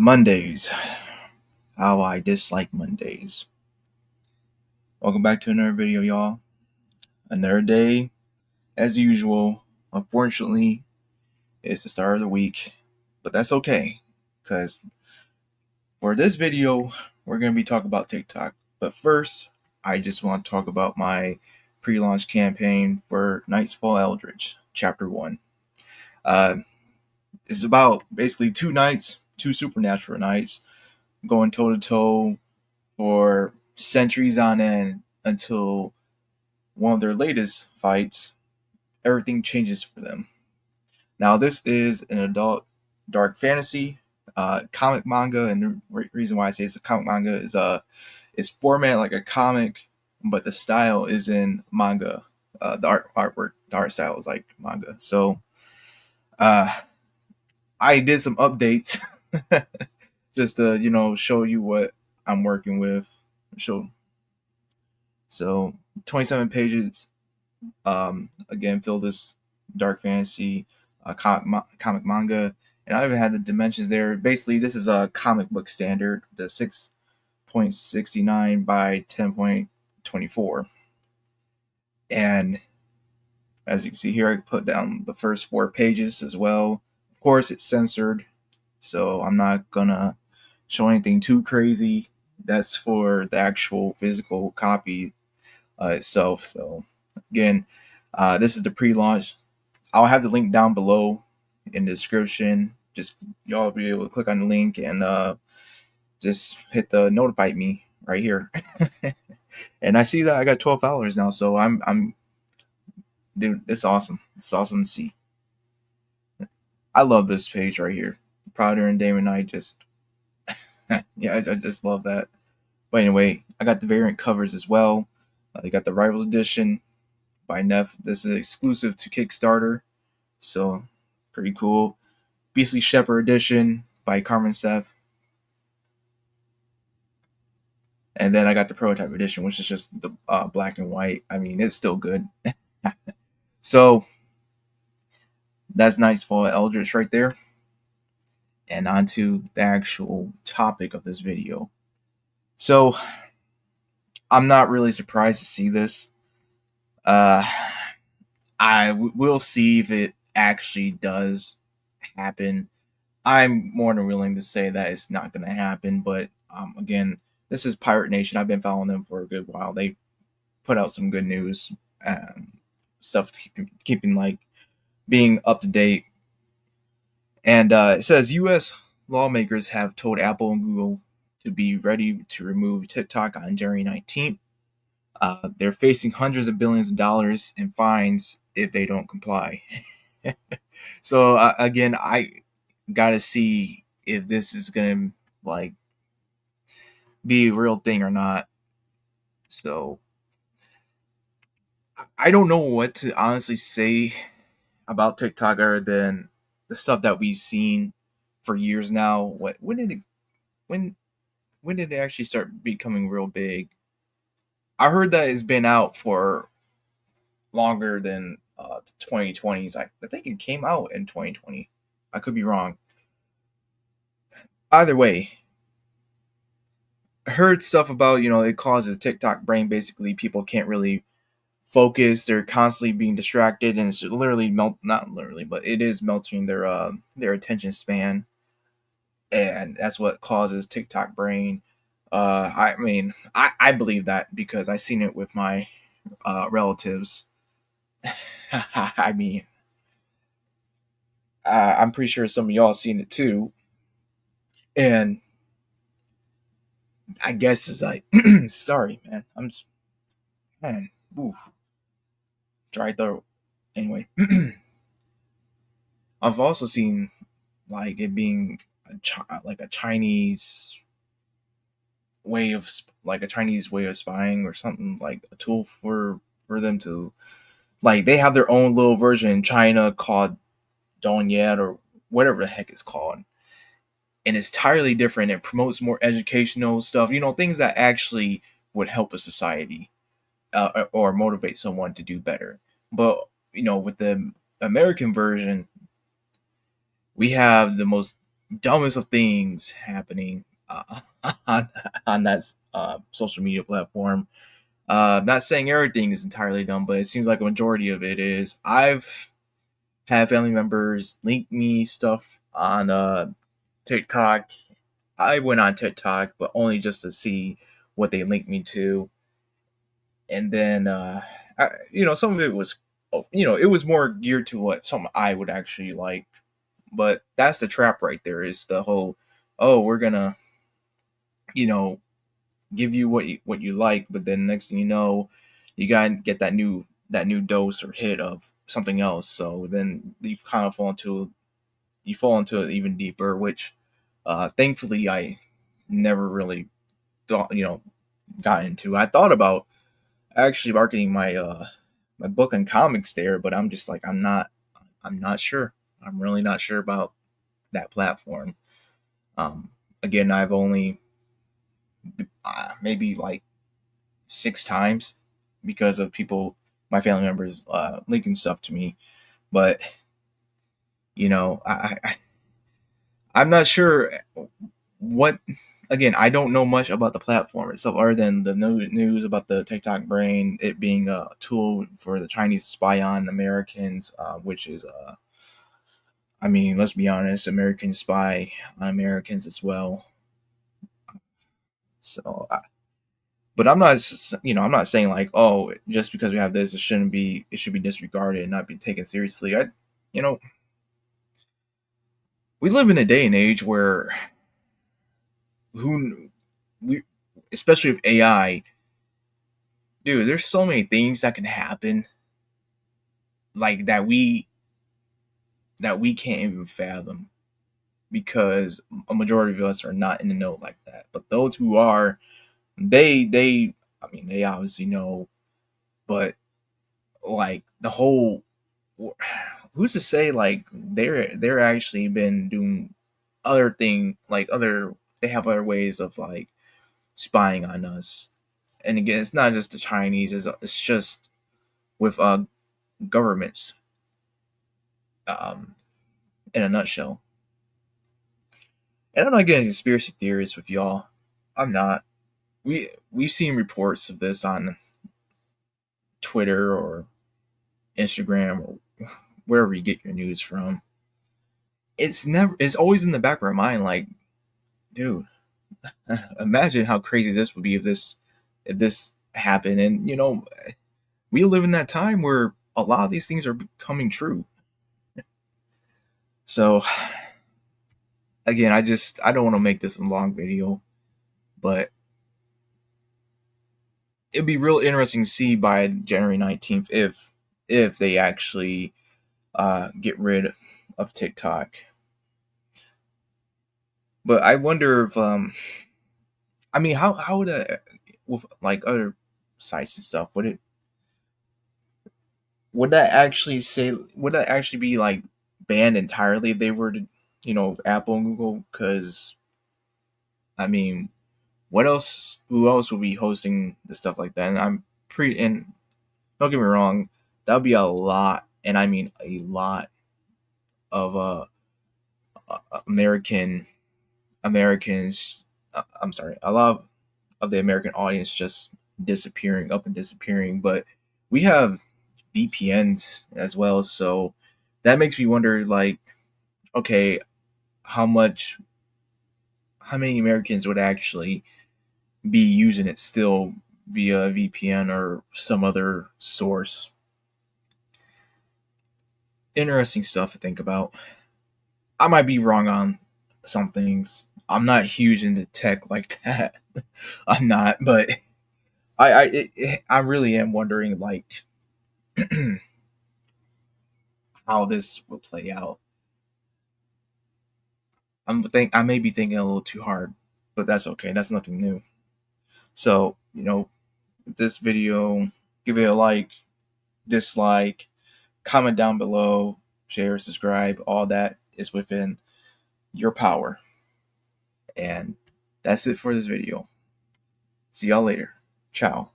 Mondays. How I dislike Mondays. Welcome back to another video, y'all. Another day, as usual. Unfortunately, it's the start of the week, but that's okay, because for this video, we're going to be talking about TikTok. But first, I just want to talk about my pre-launch campaign for Nightfall Eldritch, Chapter 1. It's about basically 2 nights, 2 supernatural nights, going toe-to-toe for centuries on end until one of their latest fights, everything changes for them. Now, this is an adult dark fantasy comic manga, and the reason why I say it's a comic manga is it's formatted like a comic, but the style is in manga. The art style is like manga. So, I did some updates just to show you what I'm working with. So 27 pages. Again, fill this dark fantasy comic manga, and I even had the dimensions there. Basically, this is a comic book standard, the 6.69 by 10.24, and as you can see here, I put down the first 4 pages as well. Of course, it's censored, so I'm not gonna show anything too crazy. That's for the actual physical copy itself. So again, this is the pre-launch. I'll have the link down below in the description. Just y'all be able to click on the link and just hit the notify me right here. And I see that I got 12 followers now, so I'm dude, it's awesome. It's awesome to see. I love this page right here. Prouder and Damon, I just yeah, I just love that. But anyway, I got the variant covers as well. You got the Rivals Edition by Neff. This is exclusive to Kickstarter, so pretty cool. Beastly Shepherd Edition by Carmen Seth. And then I got the Prototype Edition, which is just the black and white. I mean, it's still good. So that's Nightfall Eldritch right there. And on to the actual topic of this video. So I'm not really surprised to see this. I will see if it actually does happen. I'm more than willing to say that it's not going to happen, but again, this is Pirate Nation. I've been following them for a good while. They put out some good news, stuff to keeping like being up to date. And it says U.S. lawmakers have told Apple and Google to be ready to remove TikTok on January 19th. They're facing hundreds of billions of dollars in fines if they don't comply. So again, I gotta see if this is gonna like be a real thing or not. So I don't know what to honestly say about TikTok other than the stuff that we've seen for years now. When did it actually start becoming real big? I heard that it's been out for longer than 2020s. I think it came out in 2020. I could be wrong. Either way, I heard stuff about it causes TikTok brain. Basically, people can't really focus. They're constantly being distracted, and it's literally not literally, but it is melting their attention span, and that's what causes TikTok brain. I mean, I believe that because I've seen it with my relatives. I mean, I'm pretty sure some of y'all seen it too, and I guess it's like, sorry, man, man, oof, dry throat. Anyway, I've also seen like it being like a Chinese way of spying or something, like a tool for them to like they have their own little version in China called Donyet or whatever the heck it's called, and it's entirely different. It promotes more educational stuff, things that actually would help a society or motivate someone to do better. But with the American version, we have the most dumbest of things happening on that social media platform. Not saying everything is entirely dumb, but it seems like a majority of it is. I've had family members link me stuff on TikTok. I went on TikTok, but only just to see what they linked me to, and then some of it was, it was more geared to what something I would actually like. But that's the trap right there. Is the whole, oh, we're gonna, you know, give you what you like, but then next thing you know, you gotta get that new dose or hit of something else. So then you kind of fall into it even deeper, which thankfully I never really thought, got into. I thought about actually marketing my book and comics there, but I'm just like, I'm not sure. I'm really not sure about that platform. Um, Again, I've only maybe like 6 times because of my family members, linking stuff to me. But I'm not sure what. Again, I don't know much about the platform itself, other than the news about the TikTok brain, it being a tool for the Chinese to spy on Americans, which is, I mean, let's be honest, Americans spy on Americans as well. So, but I'm not saying like, oh, just because we have this, it should be disregarded and not be taken seriously. You know, we live in a day and age where who we, especially with AI, dude, there's so many things that can happen, like that we can't even fathom, because a majority of us are not in the know like that. But those who are, I mean, they obviously know. But like the whole, who's to say, like they're actually been doing other thing, like they have other ways of like spying on us. And again, it's not just the Chinese, it's just with governments, um in a nutshell. And I'm not getting conspiracy theorists with y'all. I'm not. We've seen reports of this on Twitter or Instagram or wherever you get your news from. It's always in the back of our mind, like, dude, imagine how crazy this would be if this happened. And we live in that time where a lot of these things are becoming true. So again, I don't want to make this a long video, but it'd be real interesting to see by January 19th if they actually get rid of TikTok. But I wonder if I mean, how would with like other sites and stuff, would that actually be like banned entirely if they were to, Apple and Google? Because I mean, what else? Who else would be hosting the stuff like that? And don't get me wrong, that would be a lot, and I mean a lot of American Americans. I'm sorry, a lot of the American audience just disappearing, up and disappearing. But we have VPNs as well, so that makes me wonder, like, okay, how much, how many Americans would actually be using it still via VPN or some other source? Interesting stuff to think about. I might be wrong on some things. I'm not huge into tech like that. I'm not, but I really am wondering, like, how this will play out. I may be thinking a little too hard, but that's okay. That's nothing new. So, this video, give it a like, dislike, comment down below, share, subscribe. All that is within your power. And that's it for this video. See y'all later. Ciao.